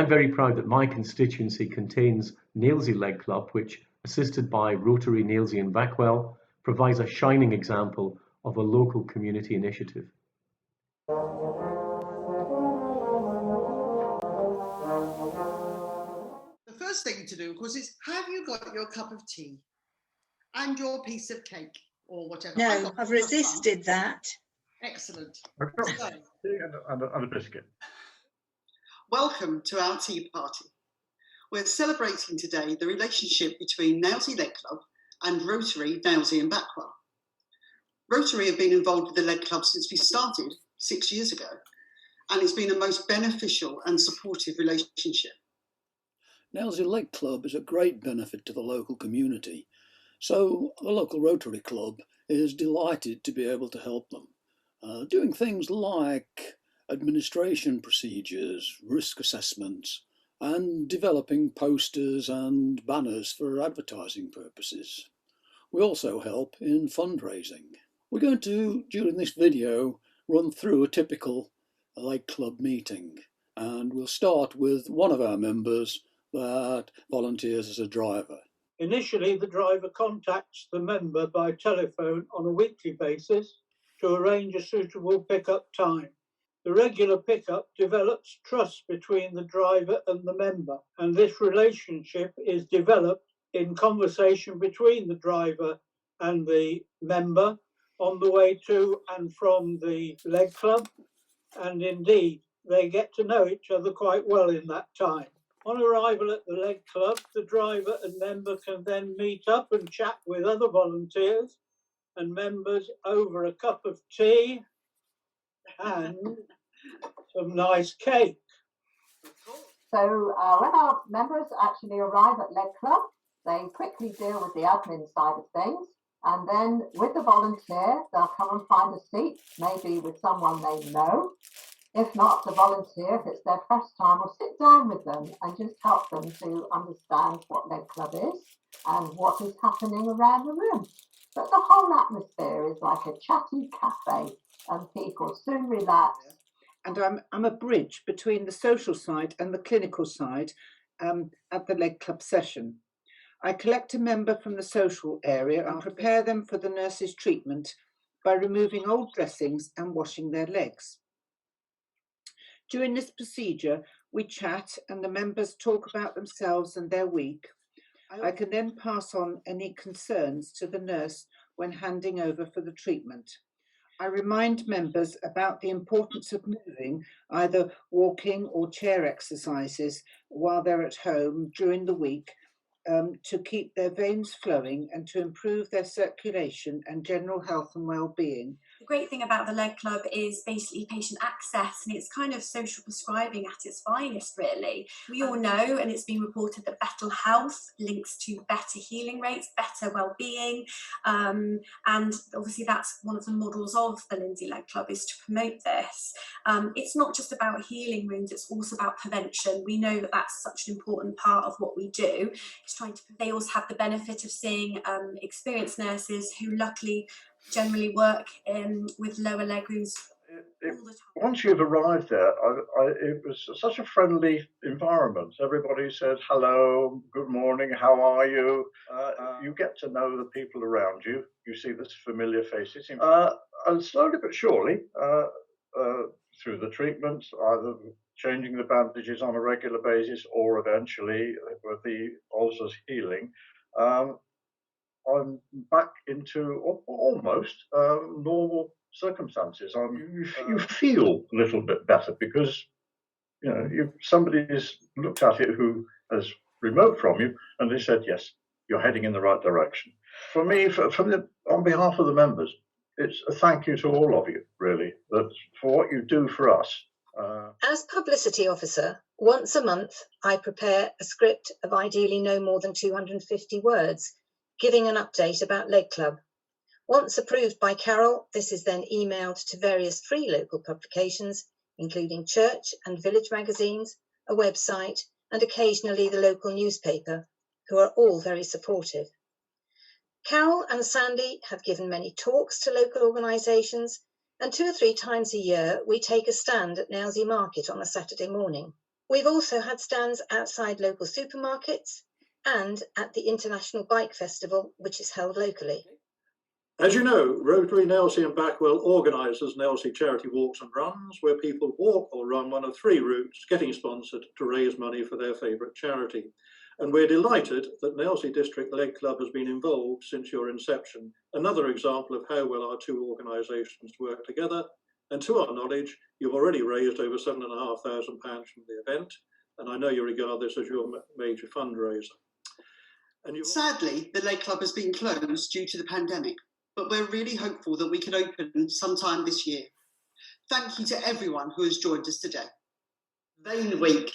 very proud that my constituency contains Nailsea Leg Club, which, assisted by Rotary Nailsea and Backwell, provides a shining example of a local community initiative. The first thing to do, of course, is have you got your cup of tea and your piece of cake or whatever? No, I've resisted that. Excellent. I've got tea and a biscuit. Welcome to our tea party. We're celebrating today the relationship between Nailsea Leg Club and Rotary Nailsea and Backwell. Rotary have been involved with the Leg Club since we started 6 years ago, and it's been a most beneficial and supportive relationship. Nailsea Leg Club is a great benefit to the local community, so the local Rotary Club is delighted to be able to help them, doing things like administration procedures, risk assessments, and developing posters and banners for advertising purposes. We also help in fundraising. We're going to, during this video, run through a typical Leg Club meeting, and we'll start with one of our members that volunteers as a driver. Initially, the driver contacts the member by telephone on a weekly basis to arrange a suitable pickup time. The regular pickup develops trust between the driver and the member, and this relationship is developed in conversation between the driver and the member on the way to and from the Leg Club, and indeed they get to know each other quite well in that time. On arrival at the Leg Club, the driver and member can then meet up and chat with other volunteers and members over a cup of tea and some nice cake. So when our members actually arrive at Leg Club, they quickly deal with the admin side of things, and then with the volunteer, they'll come and find a seat, maybe with someone they know. If not, the volunteer, if it's their first time, will sit down with them and just help them to understand what Leg Club is and what is happening around the room. But the whole atmosphere is like a chatty cafe, and people soon relax. And I'm a bridge between the social side and the clinical side at the Leg Club session. I collect a member from the social area and prepare them for the nurse's treatment by removing old dressings and washing their legs. During this procedure, we chat and the members talk about themselves and their week. I can then pass on any concerns to the nurse when handing over for the treatment. I remind members about the importance of moving, either walking or chair exercises while they're at home during the week, to keep their veins flowing and to improve their circulation and general health and well-being. The great thing about the Leg Club is basically patient access, and it's kind of social prescribing at its finest, really. We all know, and it's been reported, that better health links to better healing rates, better well-being, and obviously that's one of the models of the Nailsea Leg Club, is to promote this. It's not just about healing wounds, it's also about prevention. We know that that's such an important part of what we do. They also have the benefit of seeing experienced nurses who luckily generally work with lower leg wounds all the time. Once you've arrived there, it was such a friendly environment. Everybody said hello, good morning, how are you? You get to know the people around you. You see the familiar faces. And slowly but surely, through the treatments, either changing the bandages on a regular basis or eventually with the ulcers healing, I'm back into almost normal circumstances. You feel a little bit better because somebody has looked at it who is remote from you, and they said, yes, you're heading in the right direction. For me, on behalf of the members, it's a thank you to all of you, really, for what you do for us. As publicity officer, once a month, I prepare a script of ideally no more than 250 words, giving an update about Leg Club. Once approved by Carol, this is then emailed to various free local publications, including church and village magazines, a website, and occasionally the local newspaper, who are all very supportive. Carol and Sandy have given many talks to local organisations, and 2 or 3 times a year we take a stand at Nailsea Market on a Saturday morning. We've also had stands outside local supermarkets and at the International Bike Festival, which is held locally. As you know, Rotary Nailsea and Backwell organises Nailsea charity walks and runs, where people walk or run one of 3 routes, getting sponsored to raise money for their favourite charity. And we're delighted that Nailsea District Leg Club has been involved since your inception, another example of how well our 2 organisations work together. And to our knowledge, you've already raised over £7,500 from the event, and I know you regard this as your major fundraiser. And Sadly, the Leg Club has been closed due to the pandemic, but we're really hopeful that we can open sometime this year. Thank you to everyone who has joined us today. Vain Week.